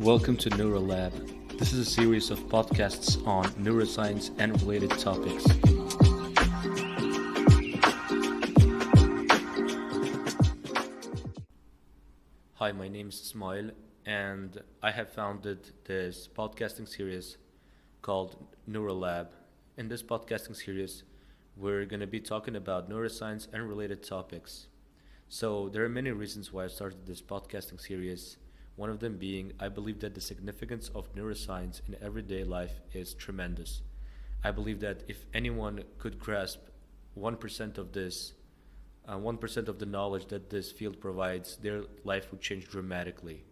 Welcome to NeuroLab. This is a series of podcasts on neuroscience and related topics. Hi, my name is Ismail, and I have founded this podcasting series called NeuroLab. In this podcasting series, we're going to be talking about neuroscience and related topics. So, there are many reasons why I started this podcasting series. One of them being, I believe that the significance of neuroscience in everyday life is tremendous. I believe that if anyone could grasp 1% of this, 1% of the knowledge that this field provides, their life would change dramatically.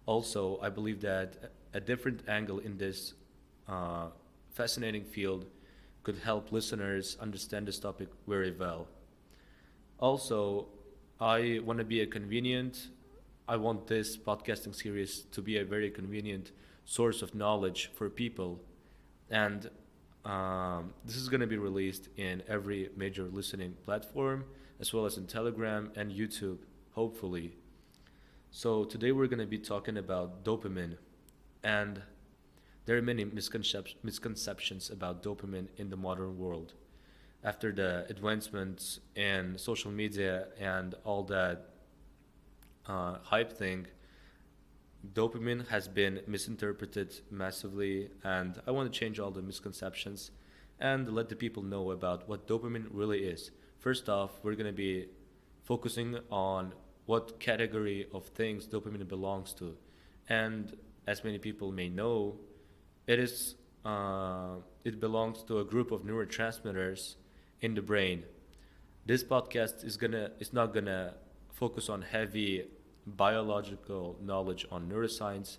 Also, I believe that a different angle in this fascinating field could help listeners understand this topic very well. Also, I want this podcasting series to be a very convenient source of knowledge for people. And this is going to be released in every major listening platform, as well as in Telegram and YouTube, hopefully. So today we're going to be talking about dopamine. And there are many misconceptions about dopamine in the modern world. After the advancements in social media and all that hype thing, dopamine has been misinterpreted massively, and I want to change all the misconceptions and let the people know about what dopamine really is. First off, we're going to be focusing on what category of things dopamine belongs to. And as many people may know, it is it belongs to a group of neurotransmitters in the brain. This podcast is not gonna focus on heavy biological knowledge on neuroscience,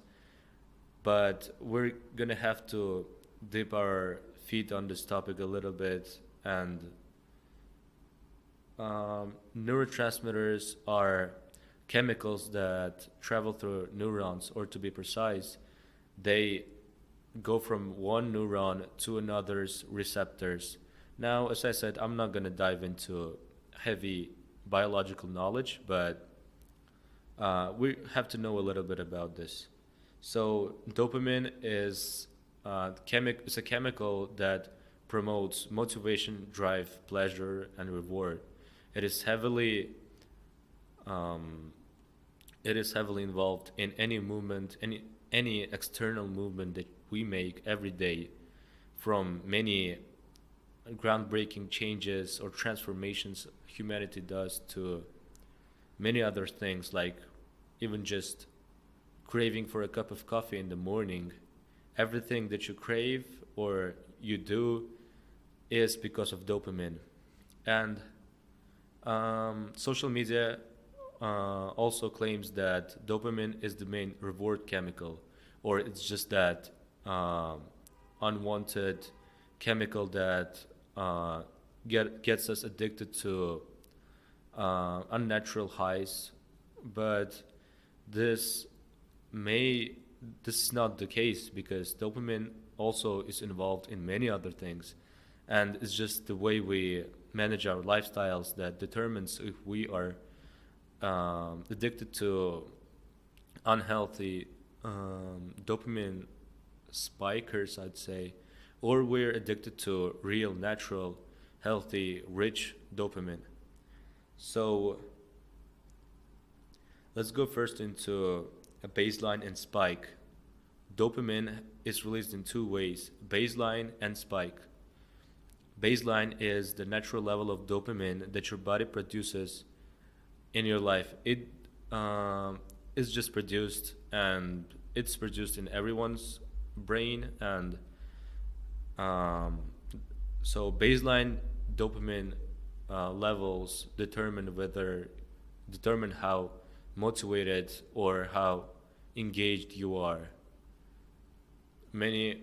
but we're gonna have to dip our feet on this topic a little bit. And neurotransmitters are chemicals that travel through neurons, or to be precise, they go from one neuron to another's receptors. Now, as I said, I'm not going to dive into heavy biological knowledge, but we have to know a little bit about this. So, dopamine is a chemical that promotes motivation, drive, pleasure, and reward. It is heavily um, it is heavily involved in any movement, any external movement that we make every day, from many groundbreaking changes or transformations humanity does to many other things, like even just craving for a cup of coffee in the morning. Everything that you crave or you do is because of dopamine. And social media also claims that dopamine is the main reward chemical, or it's just that unwanted chemical that gets us addicted to unnatural highs. But this may this is not the case, because dopamine also is involved in many other things, and it's just the way we manage our lifestyles that determines if we are addicted to unhealthy dopamine spikers, I'd say, or we're addicted to real, natural, healthy, rich dopamine. So let's go first into a baseline and spike. Dopamine is released in two ways: baseline and spike. Baseline is the natural level of dopamine that your body produces in your life. It is just produced, and it's produced in everyone's brain. And um, so baseline dopamine levels determine how motivated or how engaged you are. Many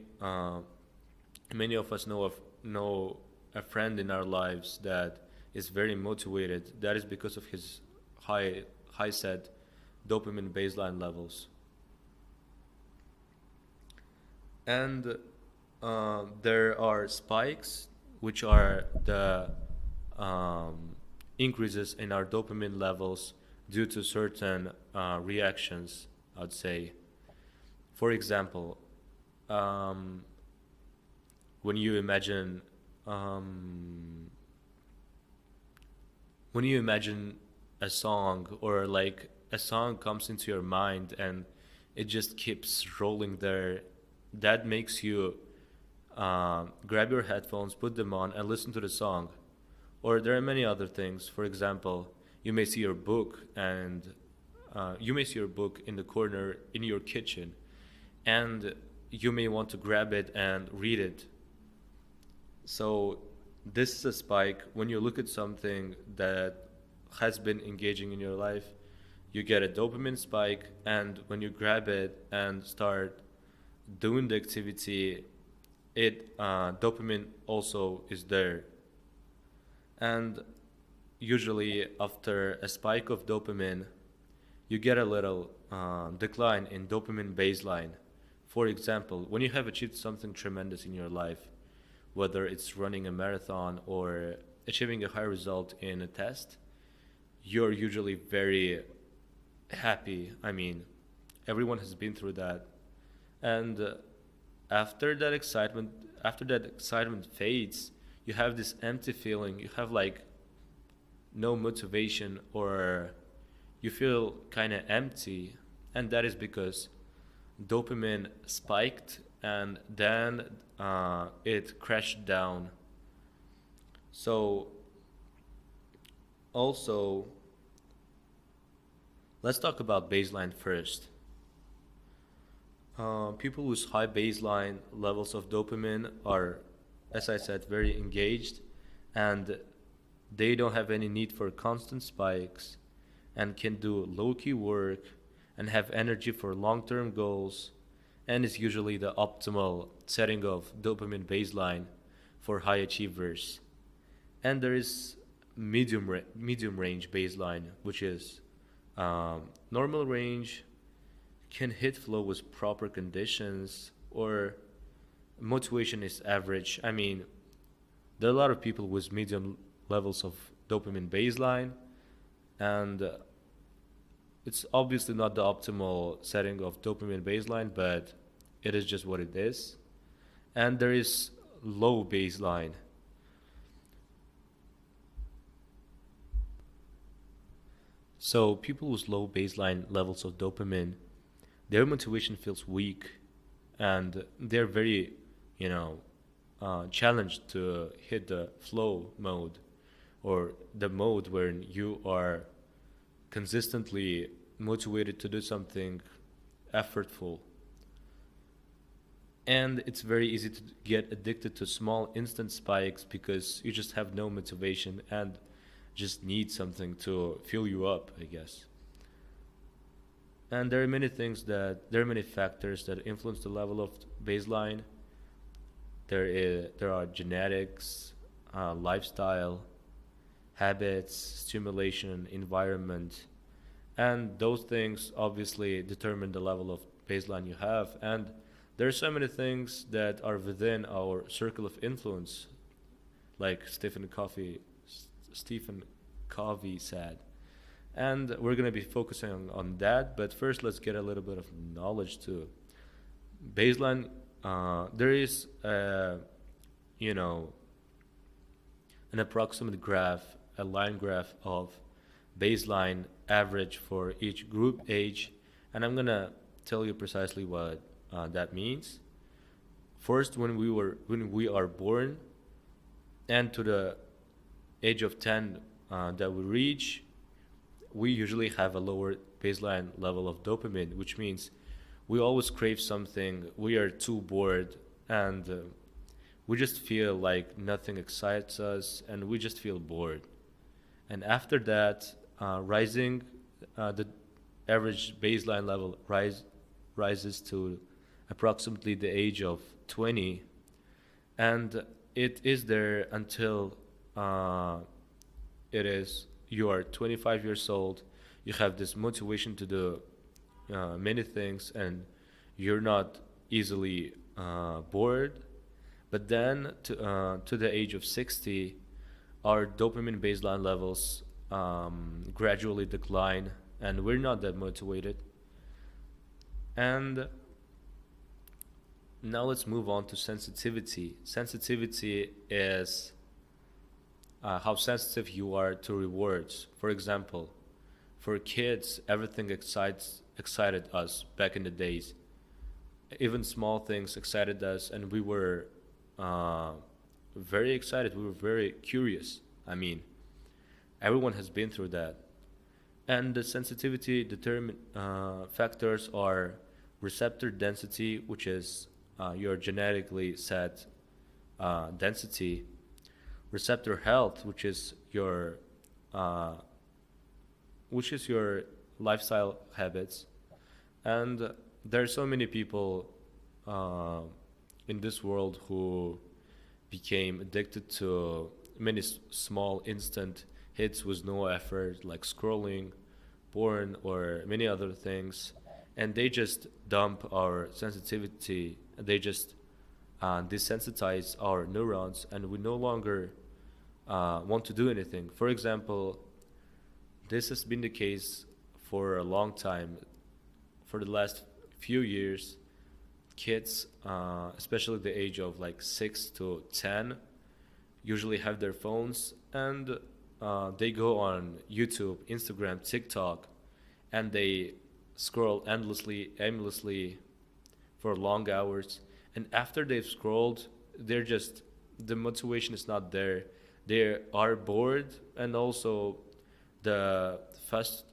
many of us know a friend in our lives that is very motivated. That is because of his high set dopamine baseline levels. And there are spikes, which are the increases in our dopamine levels due to certain reactions, I'd say. For example, um, when you imagine um, when you imagine a song, or like a song comes into your mind and it just keeps rolling there, that makes you grab your headphones, put them on, and listen to the song. Or there are many other things. For example, you may see your book, and you may see your book in the corner in your kitchen, and you may want to grab it and read it. So this is a spike. When you look at something that has been engaging in your life, you get a dopamine spike, and when you grab it and start doing the activity, it dopamine also is there. And usually after a spike of dopamine, you get a little decline in dopamine baseline. For example, when you have achieved something tremendous in your life, whether it's running a marathon or achieving a high result in a test, you're usually very happy. I mean, everyone has been through that. And after that excitement, after that excitement fades, you have this empty feeling. You have like no motivation, or you feel kind of empty, and that is because dopamine spiked and then it crashed down. So also, let's talk about baseline first. People with high baseline levels of dopamine are, as I said, very engaged, and they don't have any need for constant spikes, and can do low key work and have energy for long term goals, and is usually the optimal setting of dopamine baseline for high achievers. And there is medium range baseline, which is normal range, can hit flow with proper conditions, or motivation is average. I mean, there are a lot of people with medium levels of dopamine baseline, and it's obviously not the optimal setting of dopamine baseline, but it is just what it is. And there is low baseline. So people with low baseline levels of dopamine, their motivation feels weak, and they're very, you know, challenged to hit the flow mode, or the mode where you are consistently motivated to do something effortful. And it's very easy to get addicted to small instant spikes because you just have no motivation and just need something to fill you up, I guess. And there are many factors that influence the level of baseline. There are genetics, lifestyle, habits, stimulation, environment, and those things obviously determine the level of baseline you have. And there are so many things that are within our circle of influence, like Stephen Covey said. And we're going to be focusing on that, but first let's get a little bit of knowledge to baseline. There is you know an approximate graph, a line graph of baseline average for each group age, and I'm gonna tell you precisely what that means. First, when we are born, and to the age of 10 that we reach, we usually have a lower baseline level of dopamine, which means we always crave something, we are too bored, and we just feel like nothing excites us, and we just feel bored. And after that, rising, the average baseline level rises to approximately the age of 20, and it is there until it is you are 25 years old. You have this motivation to do many things, and you're not easily bored. But then to the age of 60, our dopamine baseline levels gradually decline, and we're not that motivated. And Now let's move on to sensitivity. Sensitivity is how sensitive you are to rewards. For example, for kids, everything excited us back in the days. Even small things excited us, and we were uh, very excited. We were very curious. I mean, everyone has been through that. And the sensitivity determine factors are receptor density, which is your genetically set density, receptor health, uh, which is your lifestyle habits, and there are so many people uh, in this world who became addicted to many small instant hits with no effort, like scrolling, porn, or many other things, and they just dump our sensitivity. They just desensitize our neurons, and we no longer want to do anything. For example, this has been the case for a long time. For the last few years, kids, especially the age of like 6 to 10, usually have their phones, and they go on YouTube, Instagram, TikTok, and they scroll endlessly, aimlessly for long hours. And after they've scrolled, they're just, the motivation is not there. They are bored, and also the fast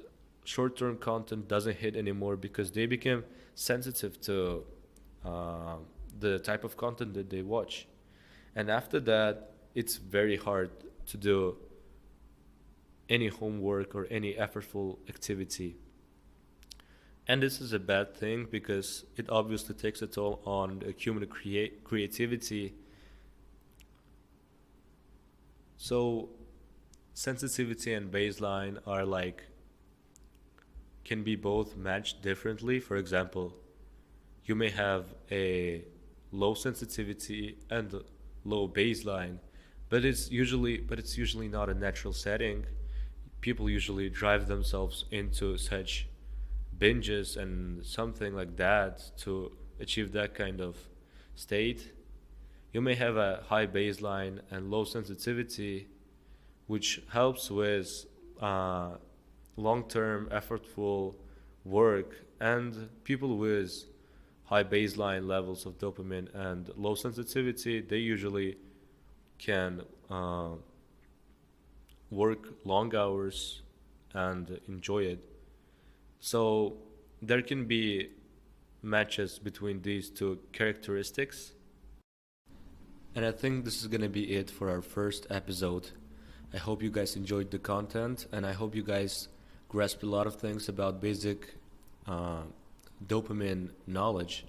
short-term content doesn't hit anymore because they became sensitive to uh, the type of content that they watch. And after that, it's very hard to do any homework or any effortful activity. And this is a bad thing because it obviously takes a toll on the human creativity. So sensitivity and baseline are like, can be both matched differently. For example, you may have a low sensitivity and low baseline, but it's usually not a natural setting. People usually drive themselves into such binges and something like that to achieve that kind of state. You may have a high baseline and low sensitivity, which helps with uh, long-term effortful work. And people with high baseline levels of dopamine and low sensitivity, they usually can work long hours and enjoy it. So there can be matches between these two characteristics. And I think this is gonna be it for our first episode. I hope you guys enjoyed the content, and I hope you guys grasped a lot of things about basic uh, dopamine knowledge.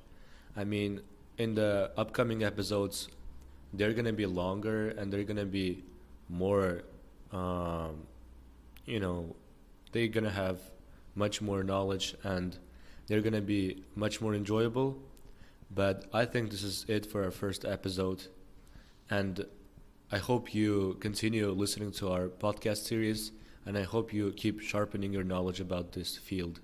I mean, in the upcoming episodes, they're gonna be longer and they're gonna be more, um, you know, they're gonna have much more knowledge and they're gonna be much more enjoyable. But I think this is it for our first episode, and I hope you continue listening to our podcast series, and I hope you keep sharpening your knowledge about this field.